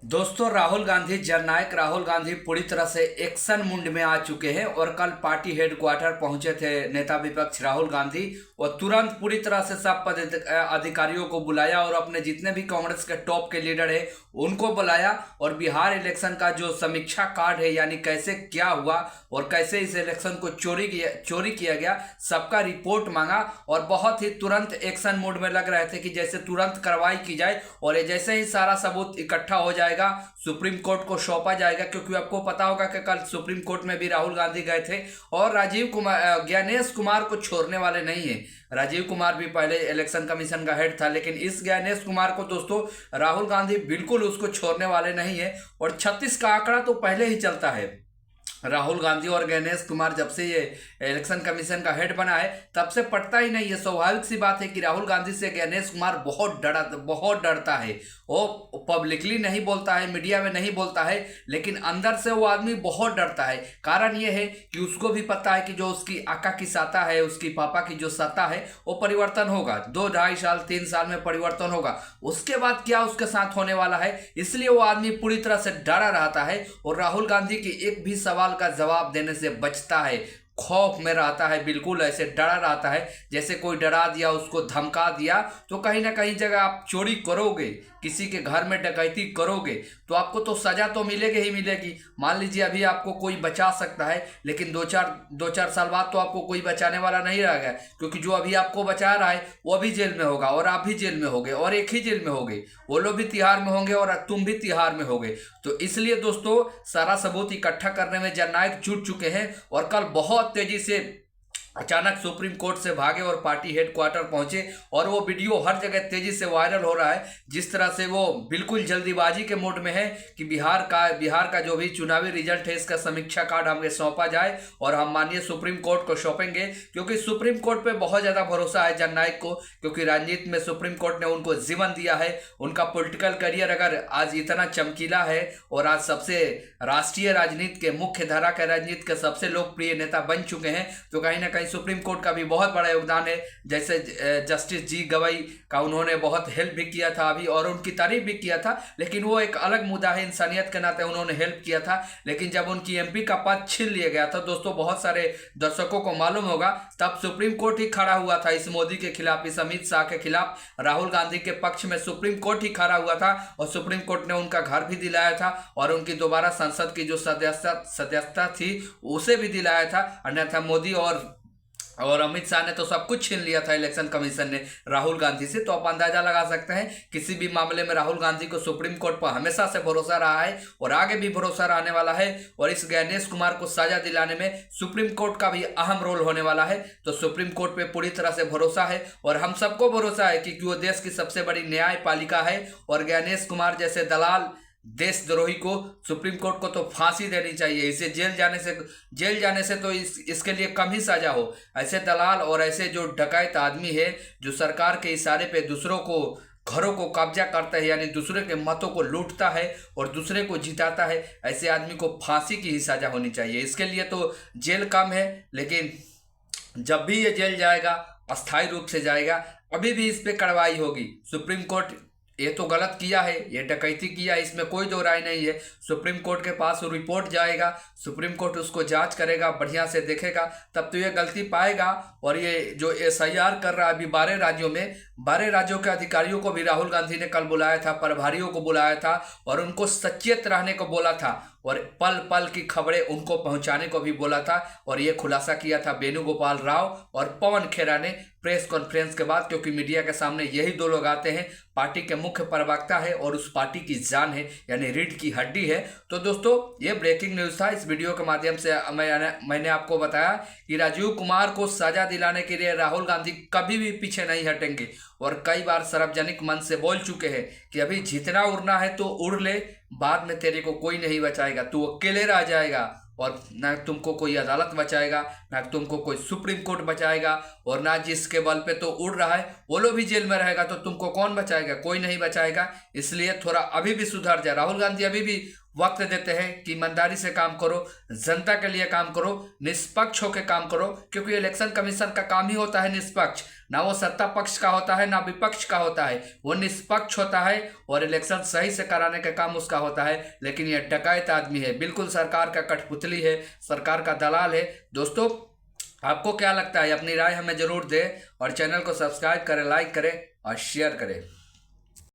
दोस्तों, राहुल गांधी जननायक राहुल गांधी पूरी तरह से एक्शन मूड में आ चुके हैं और कल पार्टी हेडक्वार्टर पहुंचे थे नेता विपक्ष राहुल गांधी। और तुरंत पूरी तरह से सब अधिकारियों को बुलाया और अपने जितने भी कांग्रेस के टॉप के लीडर है उनको बुलाया और बिहार इलेक्शन का जो समीक्षा कार्ड है, यानी कैसे क्या हुआ और कैसे इस इलेक्शन को चोरी किया गया, सबका रिपोर्ट मांगा। और बहुत ही तुरंत एक्शन मोड में लग रहे थे कि जैसे तुरंत कार्रवाई की जाए और ये जैसे ही सारा सबूत इकट्ठा हो जाएगा सुप्रीम कोर्ट को सौंपा जाएगा। क्योंकि आपको पता होगा कि कल सुप्रीम कोर्ट में भी राहुल गांधी गए थे और राजीव कुमार ज्ञानेश कुमार को छोड़ने वाले नहीं है। राजीव कुमार भी पहले इलेक्शन कमीशन का हेड था, लेकिन इस ज्ञानेश कुमार को दोस्तों राहुल गांधी बिल्कुल उसको छोड़ने वाले नहीं है। और 36 का आंकड़ा तो पहले ही चलता है। राहुल गांधी और गणेश कुमार जब से ये इलेक्शन कमीशन का हेड बना है तब से पटता ही नहीं है। स्वाभाविक सी बात है कि राहुल गांधी से गणेश कुमार बहुत डरता है। वो पब्लिकली नहीं बोलता है, मीडिया में नहीं बोलता है, लेकिन अंदर से वो आदमी बहुत डरता है। कारण ये है कि उसको भी पता है कि जो उसकी आका की सत्ता है, उसकी पापा की जो सत्ता है, वो परिवर्तन होगा। 2 ढाई साल 3 साल में परिवर्तन होगा। उसके बाद क्या उसके साथ होने वाला है, इसलिए वो आदमी पूरी तरह से डरा रहता है और राहुल गांधी की एक भी सवाल का जवाब देने से बचता है। खौफ में रहता है, बिल्कुल ऐसे डरा रहता है जैसे कोई डरा दिया, उसको धमका दिया तो कहीं ना कहीं जगह आप चोरी करोगे, किसी के घर में डकैती करोगे तो आपको तो सजा तो मिलेगी ही मिलेगी। मान लीजिए अभी आपको कोई बचा सकता है, लेकिन दो चार साल बाद तो आपको कोई बचाने वाला नहीं रहेगा। क्योंकि जो अभी आपको बचा रहा है वो भी जेल में होगा और आप भी जेल में होगे और एक ही जेल में होगे। वो लोग भी तिहाड़ में होंगे और तुम भी तिहाड़ में होगे। तो इसलिए दोस्तों सारा सबूत इकट्ठा करने में जननायक जुट चुके हैं और कल बहुत तेजी से अचानक सुप्रीम कोर्ट से भागे और पार्टी हेडक्वार्टर पहुंचे। और वो वीडियो हर जगह तेजी से वायरल हो रहा है, जिस तरह से वो बिल्कुल जल्दीबाजी के मोड में है कि बिहार का जो भी चुनावी रिजल्ट है इसका समीक्षा कार्ड हमें सौंपा जाए और हम माननीय सुप्रीम कोर्ट को सौंपेंगे। क्योंकि सुप्रीम कोर्ट पे बहुत ज्यादा भरोसा है जननायक को, क्योंकि राजनीति में सुप्रीम कोर्ट ने उनको जीवन दिया है। उनका पॉलिटिकल करियर अगर आज इतना चमकीला है और आज सबसे राष्ट्रीय राजनीति के मुख्य धारा के राजनीति के सबसे लोकप्रिय नेता बन चुके हैं, तो कहीं ना कहीं सुप्रीम कोर्ट का भी बहुत बड़ा योगदान है। जैसे जस्टिस जी गवई का उन्होंने बहुत हेल्प भी किया था अभी और उनकी तारीफ भी किया था, लेकिन वो एक अलग मुद्दा है। इंसानियत के नाते उन्होंने हेल्प किया था, लेकिन जब उनकी एमपी का पद छीन लिया गया था दोस्तों, बहुत सारे दर्शकों को मालूम होगा, तब सुप्रीम कोर्ट ही खड़ा हुआ था इस मोदी के खिलाफ, इस अमित शाह के खिलाफ। राहुल गांधी के पक्ष में सुप्रीम कोर्ट ही खड़ा हुआ था और सुप्रीम कोर्ट ने उनका घर भी दिलाया था और उनकी दोबारा संसद की जो सदस्यता थी उसे भी दिलाया था। अन्यथा मोदी और अमित शाह ने तो सब कुछ छीन लिया था इलेक्शन कमीशन ने राहुल गांधी से। तो आप अंदाजा लगा सकते हैं किसी भी मामले में राहुल गांधी को सुप्रीम कोर्ट पर हमेशा से भरोसा रहा है और आगे भी भरोसा रहने वाला है। और इस गणेश कुमार को सजा दिलाने में सुप्रीम कोर्ट का भी अहम रोल होने वाला है। तो सुप्रीम कोर्ट पे पूरी तरह से भरोसा है और हम सबको भरोसा है कि वो देश की सबसे बड़ी न्यायपालिका है। और गणेश कुमार जैसे दलाल देशद्रोही को सुप्रीम कोर्ट को तो फांसी देनी चाहिए। इसे जेल जाने से तो इसके लिए कम ही सजा हो। ऐसे दलाल और ऐसे जो डकैत आदमी है जो सरकार के इशारे पे दूसरों को घरों को कब्जा करता है, यानी दूसरे के मतों को लूटता है और दूसरे को जिताता है, ऐसे आदमी को फांसी की ही सजा होनी चाहिए। इसके लिए तो जेल कम है, लेकिन जब भी ये जेल जाएगा अस्थायी रूप से जाएगा, अभी भी इस पे कार्रवाई होगी। सुप्रीम कोर्ट ये तो गलत किया है, ये डकैती किया है, इसमें कोई दो राय नहीं है। सुप्रीम कोर्ट के पास रिपोर्ट जाएगा, सुप्रीम कोर्ट उसको जांच करेगा, बढ़िया से देखेगा, तब तो ये गलती पाएगा। और ये जो एसआईआर कर रहा है अभी 12 राज्यों में, 12 राज्यों के अधिकारियों को भी राहुल गांधी ने कल बुलाया था, प्रभारियों को बुलाया था और उनको सचेत रहने को बोला था और पल पल की खबरें उनको पहुंचाने को भी बोला था। और ये खुलासा किया था वेणुगोपाल राव और पवन खेरा ने प्रेस कॉन्फ्रेंस के बाद, क्योंकि मीडिया के सामने यही दो लोग आते हैं, पार्टी के मुख्य प्रवक्ता है और उस पार्टी की जान है, यानी रीढ़ की हड्डी है। तो दोस्तों ये ब्रेकिंग न्यूज़ था। इस वीडियो के माध्यम से मैंने आपको बताया कि राजीव कुमार को सजा दिलाने के लिए राहुल गांधी कभी भी पीछे नहीं हटेंगे और कई बार सार्वजनिक मन से बोल चुके हैं कि अभी जितना उड़ना है तो उड़ ले, बाद में तेरे को कोई नहीं बचाएगा, तू अकेले रह जाएगा और ना तुमको कोई अदालत बचाएगा, ना तुमको कोई सुप्रीम कोर्ट बचाएगा, और ना जिसके बल पे तो उड़ रहा है वो लोग भी जेल में रहेगा, तो तुमको कौन बचाएगा? कोई नहीं बचाएगा। इसलिए थोड़ा अभी भी सुधर जाए। राहुल गांधी अभी भी वक्त देते हैं कि ईमानदारी से काम करो, जनता के लिए काम करो, निष्पक्ष होकर काम करो, क्योंकि इलेक्शन कमीशन का काम ही होता है निष्पक्ष। ना वो सत्ता पक्ष का होता है ना विपक्ष का होता है, वो निष्पक्ष होता है और इलेक्शन सही से कराने का काम उसका होता है। लेकिन ये डकैत आदमी है, बिल्कुल सरकार का कठपुतली है, सरकार का दलाल है। दोस्तों, आपको क्या लगता है? अपनी राय हमें जरूर दें और चैनल को सब्सक्राइब करें, लाइक करें और शेयर करें।